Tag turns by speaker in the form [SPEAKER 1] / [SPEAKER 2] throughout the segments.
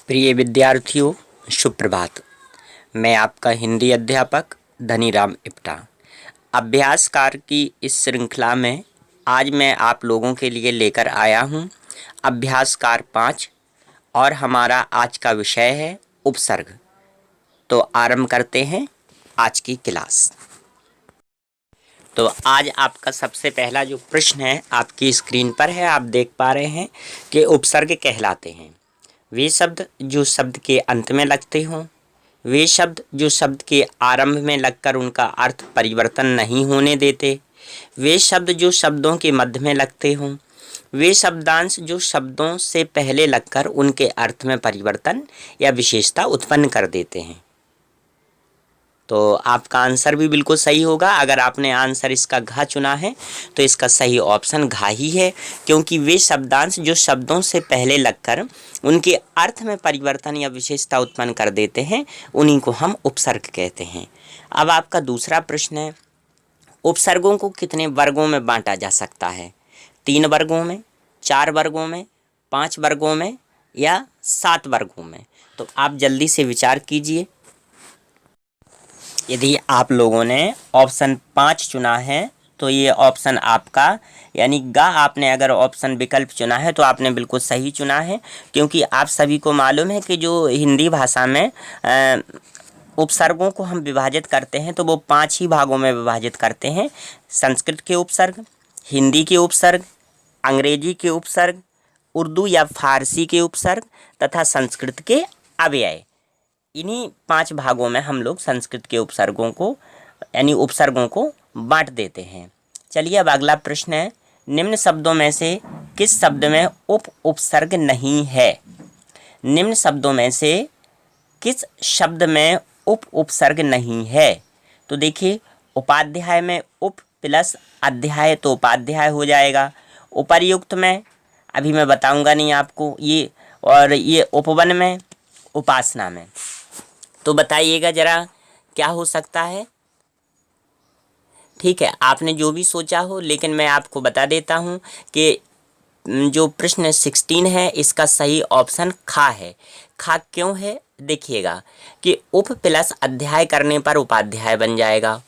[SPEAKER 1] प्रिय विद्यार्थियों, सुप्रभात। मैं आपका हिंदी अध्यापक धनीराम इप्टा। अभ्यासकार की इस श्रृंखला में आज मैं आप लोगों के लिए लेकर आया हूं अभ्यासकार 5 और हमारा आज का विषय है उपसर्ग। तो आरंभ करते हैं आज की क्लास। तो आज आपका सबसे पहला जो प्रश्न है आपकी स्क्रीन पर है, आप देख पा रहे हैं कि उपसर्ग कहलाते हैं वे शब्द जो शब्द के अंत में लगते हों, वे शब्द जो शब्द के आरंभ में लगकर उनका अर्थ परिवर्तन नहीं होने देते, वे शब्द जो शब्दों के मध्य में लगते हों, वे शब्दांश जो शब्दों से पहले लगकर उनके अर्थ में परिवर्तन या विशेषता उत्पन्न कर देते हैं। तो आपका आंसर भी बिल्कुल सही होगा। अगर आपने आंसर इसका घ चुना है तो इसका सही ऑप्शन घ ही है, क्योंकि वे शब्दांश जो शब्दों से पहले लगकर उनके अर्थ में परिवर्तन या विशेषता उत्पन्न कर देते हैं उन्हीं को हम उपसर्ग कहते हैं। अब आपका दूसरा प्रश्न है, उपसर्गों को कितने वर्गों में बांटा जा सकता है? 3 वर्गों में, 4 वर्गों में, 5 वर्गों में या 7 वर्गों में? तो आप जल्दी से विचार कीजिए। यदि आप लोगों ने ऑप्शन 5 चुना है तो ये ऑप्शन आपका यानी गा आपने अगर ऑप्शन विकल्प चुना है तो आपने बिल्कुल सही चुना है, क्योंकि आप सभी को मालूम है कि जो हिंदी भाषा में उपसर्गों को हम विभाजित करते हैं तो वो 5 ही भागों में विभाजित करते हैं। संस्कृत के उपसर्ग, हिंदी के उपसर्ग, अंग्रेजी के उपसर्ग, उर्दू या फारसी के उपसर्ग तथा संस्कृत के अव्यय। इन्हीं 5 भागों में हम लोग संस्कृत के उपसर्गों को यानी उपसर्गों को बांट देते हैं। चलिए अब अगला प्रश्न है, निम्न शब्दों में से किस शब्द में उपसर्ग नहीं है? निम्न शब्दों में से किस शब्द में उपसर्ग नहीं है? तो देखिए, उपाध्याय में उप प्लस अध्याय तो उपाध्याय हो जाएगा। उपर्युक्त में अभी मैं बताऊंगा नहीं आपको ये, और ये उपवन में उपासना में। तो बताइएगा जरा क्या हो सकता है? ठीक है, आपने जो भी सोचा हो, लेकिन मैं आपको बता देता हूं कि जो प्रश्न 16 है इसका सही ऑप्शन खा है। खा क्यों है? देखिएगा कि उप प्लस अध्याय करने पर उपाध्याय बन जाएगा,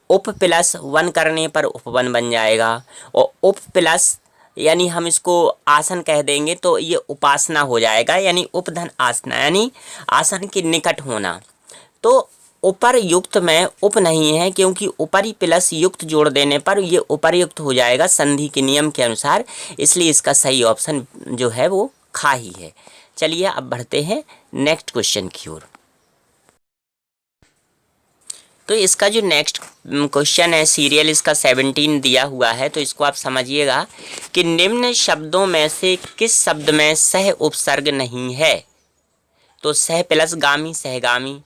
[SPEAKER 1] उप प्लस वन करने पर उपवन बन जाएगा, और उप प्लस यानी हम इसको आसन कह देंगे तो ये उपासना हो जाएगा, यानी उपधन आसना यानी आसन के निकट होना। तो ऊपर युक्त में उप नहीं है, क्योंकि ऊपरी प्लस युक्त जोड़ देने पर ये उपर्युक्त हो जाएगा संधि के नियम के अनुसार, इसलिए इसका सही ऑप्शन जो है वो खा ही है। चलिए अब बढ़ते हैं नेक्स्ट क्वेश्चन की ओर। तो इसका जो नेक्स्ट क्वेश्चन है सीरियल इसका 17 दिया हुआ है, तो इसको आप समझिएगा कि निम्न शब्दों में से किस शब्द में सह उपसर्ग नहीं है? तो सह प्लस गामी सहगामी,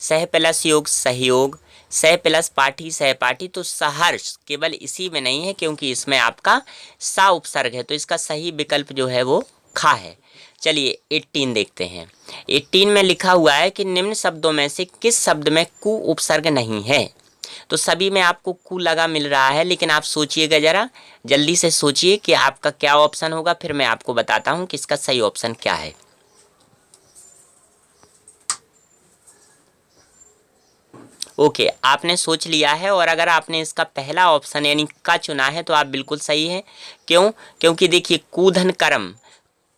[SPEAKER 1] सह प्लस योग सहयोग, सह प्लस पाठी सहपाठी। तो सहर्ष केवल इसी में नहीं है, क्योंकि इसमें आपका सा उपसर्ग है, तो इसका सही विकल्प जो है वो खा है। चलिए 18 देखते हैं। 18 में लिखा हुआ है कि निम्न शब्दों में से किस शब्द में कु उपसर्ग नहीं है? तो सभी में आपको कु लगा मिल रहा है, लेकिन आप सोचिएगा जरा, जल्दी से सोचिए कि आपका क्या ऑप्शन होगा, फिर मैं आपको बताता हूँ कि इसका सही ऑप्शन क्या है। ओके, आपने सोच लिया है, और अगर आपने इसका पहला ऑप्शन यानी का चुना है तो आप बिल्कुल सही है। क्यों? क्योंकि देखिए कूधन कर्म,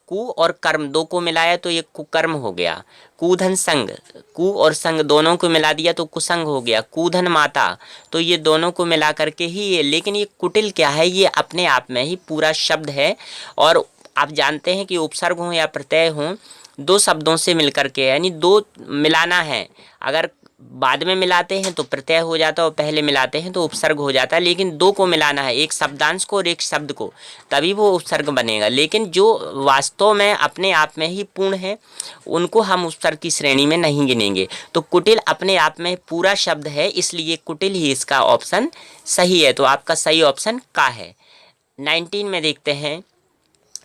[SPEAKER 1] कु और कर्म दो को मिलाया तो ये कुकर्म हो गया। कूधन संग, कु और संग दोनों को मिला दिया तो कुसंग हो गया। कूधन माता, तो ये दोनों को मिला करके ही ये, लेकिन ये कुटिल क्या है? ये अपने आप में ही पूरा शब्द है, और आप जानते हैं कि उपसर्ग हो या प्रत्यय हो, दो शब्दों से मिलकर के यानी दो मिलाना है। अगर बाद में मिलाते हैं तो प्रत्यय हो जाता है, और पहले मिलाते हैं तो उपसर्ग हो जाता है, लेकिन दो को मिलाना है, एक शब्दांश को और एक शब्द को, तभी वो उपसर्ग बनेगा। लेकिन जो वास्तव में अपने आप में ही पूर्ण है उनको हम उपसर्ग की श्रेणी में नहीं गिनेंगे। तो कुटिल अपने आप में पूरा शब्द है, इसलिए कुटिल ही इसका ऑप्शन सही है। तो आपका सही ऑप्शन का है। 19 में देखते हैं,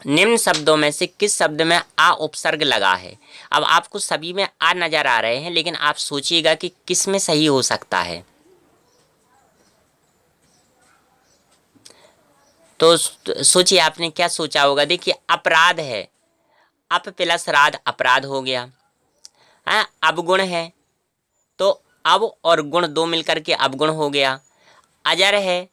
[SPEAKER 1] निम्न शब्दों में से किस शब्द में आ उपसर्ग लगा है? अब आपको सभी में आ नजर आ रहे हैं, लेकिन आप सोचिएगा कि किस में सही हो सकता है। तो सोचिए आपने क्या सोचा होगा। देखिए अपराध है, अप प्लस राध अपराध हो गया। हाँ, अवगुण है तो अव और गुण दो मिलकर के अवगुण हो गया। अजर है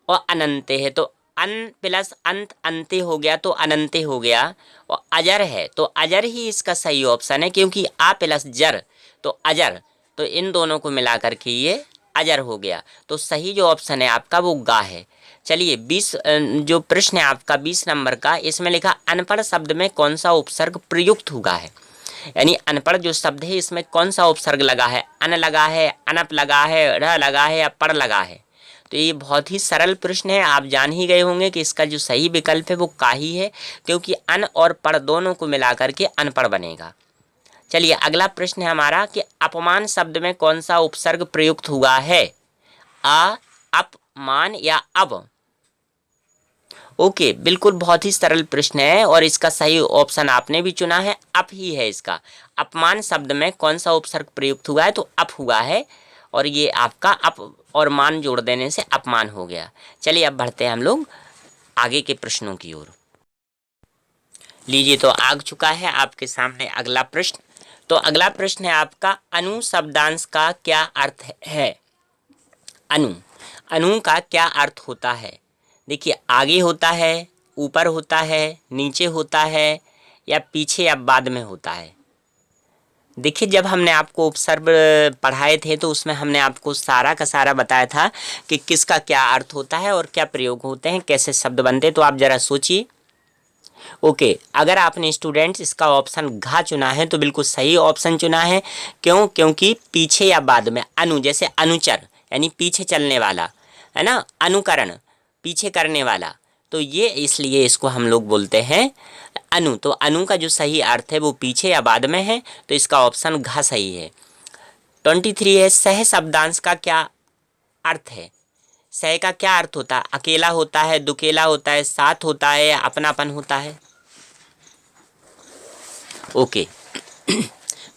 [SPEAKER 1] और अनंत है तो अन प्लस अंत अंते हो गया तो अनंते हो गया। और अजर है तो अजर ही इसका सही ऑप्शन है, क्योंकि आ प्लस जर तो अजर, तो इन दोनों को मिला करके ये अजर हो गया। तो सही जो ऑप्शन है आपका वो गा है। चलिए 20 जो प्रश्न है आपका 20 नंबर का, इसमें लिखा अनपढ़ शब्द में कौन सा उपसर्ग प्रयुक्त हुआ है। यानी अनपढ़ जो शब्द है इसमें कौन सा उपसर्ग लगा है, अन लगा है, अनप लगा है, र लगा है या पढ़ लगा है। तो ये बहुत ही सरल प्रश्न है, आप जान ही गए होंगे कि इसका जो सही विकल्प है वो का ही है, क्योंकि अन और पढ़ दोनों को मिला करके अनपढ़ बनेगा। चलिए अगला प्रश्न है हमारा कि अपमान शब्द में कौन सा उपसर्ग प्रयुक्त हुआ है, अ, अप, मान या अब। ओके, बिल्कुल बहुत ही सरल प्रश्न है और इसका सही ऑप्शन आपने भी चुना है, अप ही है इसका। अपमान शब्द में कौन सा उपसर्ग प्रयुक्त हुआ है तो अप हुआ है, और ये आपका अप और मान जोड़ देने से अपमान हो गया। चलिए अब बढ़ते हैं हम लोग आगे के प्रश्नों की ओर। लीजिए तो आ चुका है आपके सामने अगला प्रश्न। तो अगला प्रश्न है आपका अनु शब्दांश का क्या अर्थ है। अनु, अनु का क्या अर्थ होता है। देखिए आगे होता है, ऊपर होता है, नीचे होता है या पीछे या बाद में होता है। देखिए जब हमने आपको उपसर्ग पढ़ाए थे तो उसमें हमने आपको सारा का सारा बताया था कि किसका क्या अर्थ होता है और क्या प्रयोग होते हैं, कैसे शब्द बनते हैं। तो आप ज़रा सोचिए। ओके, अगर आपने स्टूडेंट्स इसका ऑप्शन घा चुना है तो बिल्कुल सही ऑप्शन चुना है। क्यों? क्योंकि पीछे या बाद में अनु, जैसे अनुचर यानी पीछे चलने वाला है ना, अनुकरण पीछे करने वाला, तो ये इसलिए इसको हम लोग बोलते हैं अनु। तो अनु का जो सही अर्थ है वो पीछे या बाद में है, तो इसका ऑप्शन घ सही है। 23 है सह शब्दांश का क्या अर्थ है। सह का क्या अर्थ होता है, अकेला होता है, दुकेला होता है, साथ होता है या अपनापन होता है। ओके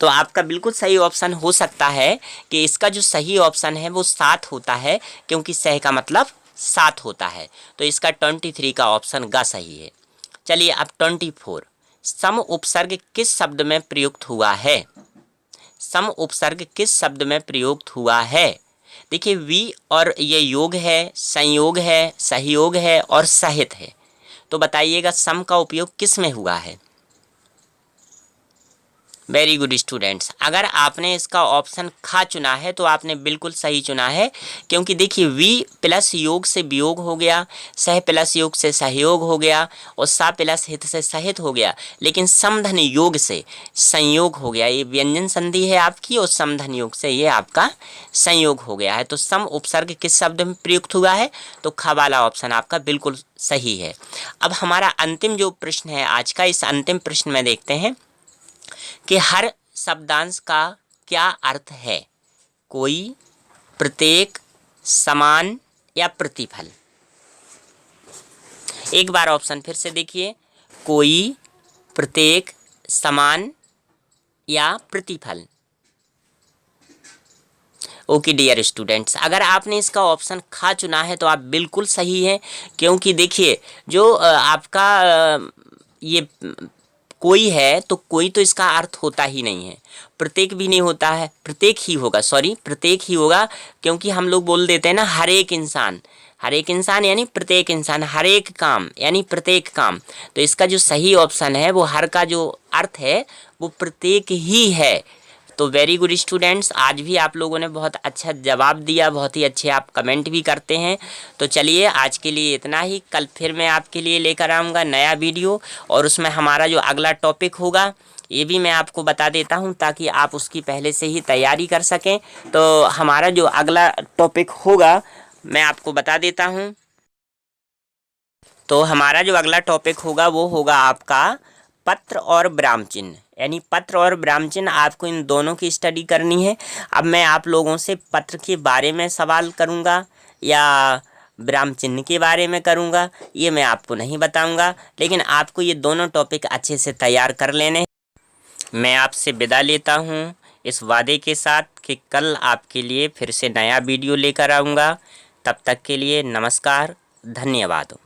[SPEAKER 1] तो आपका बिल्कुल सही ऑप्शन हो सकता है कि इसका जो सही ऑप्शन है वो साथ होता है, क्योंकि सह का मतलब साथ होता है। तो इसका 23 का ऑप्शन ग सही है। चलिए अब 24, सम उपसर्ग किस शब्द में प्रयुक्त हुआ है। सम उपसर्ग किस शब्द में प्रयुक्त हुआ है। देखिए वी और ये योग है, संयोग है, सहयोग है और सहित है। तो बताइएगा सम का उपयोग किस में हुआ है। वेरी गुड स्टूडेंट्स, अगर आपने इसका ऑप्शन खा चुना है तो आपने बिल्कुल सही चुना है, क्योंकि देखिए वी प्लस योग से वियोग हो गया, सह प्लस योग से सहयोग हो गया और सा प्लस हित से सहित हो गया, लेकिन समधन योग से संयोग हो गया। ये व्यंजन संधि है आपकी और समधन योग से ये आपका संयोग हो गया है। तो सम उपसर्ग किस शब्द में प्रयुक्त हुआ है, तो खा वाला ऑप्शन आपका बिल्कुल सही है। अब हमारा अंतिम जो प्रश्न है आज का, इस अंतिम प्रश्न में देखते हैं कि हर शब्दांश का क्या अर्थ है। कोई, प्रत्येक, समान या प्रतिफल। एक बार ऑप्शन फिर से देखिए, कोई, प्रत्येक, समान या प्रतिफल। ओके डियर स्टूडेंट्स, अगर आपने इसका ऑप्शन खा चुना है तो आप बिल्कुल सही हैं, क्योंकि देखिए जो आपका ये कोई है तो कोई तो इसका अर्थ होता ही नहीं है, प्रत्येक भी नहीं होता है, प्रत्येक ही होगा, सॉरी प्रत्येक ही होगा, क्योंकि हम लोग बोल देते हैं ना हर एक इंसान, हर एक इंसान यानी प्रत्येक इंसान, हर एक काम यानी प्रत्येक काम। तो इसका जो सही ऑप्शन है वो हर का जो अर्थ है वो प्रत्येक ही है। तो वेरी गुड स्टूडेंट्स, आज भी आप लोगों ने बहुत अच्छा जवाब दिया, बहुत ही अच्छे आप कमेंट भी करते हैं। तो चलिए आज के लिए इतना ही, कल फिर मैं आपके लिए लेकर आऊँगा नया वीडियो, और उसमें हमारा जो अगला टॉपिक होगा ये भी मैं आपको बता देता हूं, ताकि आप उसकी पहले से ही तैयारी कर सकें। तो हमारा जो अगला टॉपिक होगा मैं आपको बता देता हूं। तो हमारा जो अगला टॉपिक होगा वो होगा आपका पत्र और विराम चिन्ह, यानी पत्र और विराम चिन्ह, आपको इन दोनों की स्टडी करनी है। अब मैं आप लोगों से पत्र के बारे में सवाल करूंगा या विराम चिन्ह के बारे में करूंगा, ये मैं आपको नहीं बताऊंगा, लेकिन आपको ये दोनों टॉपिक अच्छे से तैयार कर लेने। मैं आपसे विदा लेता हूँ इस वादे के साथ कि कल आपके लिए फिर से नया वीडियो लेकर आऊँगा। तब तक के लिए नमस्कार, धन्यवाद।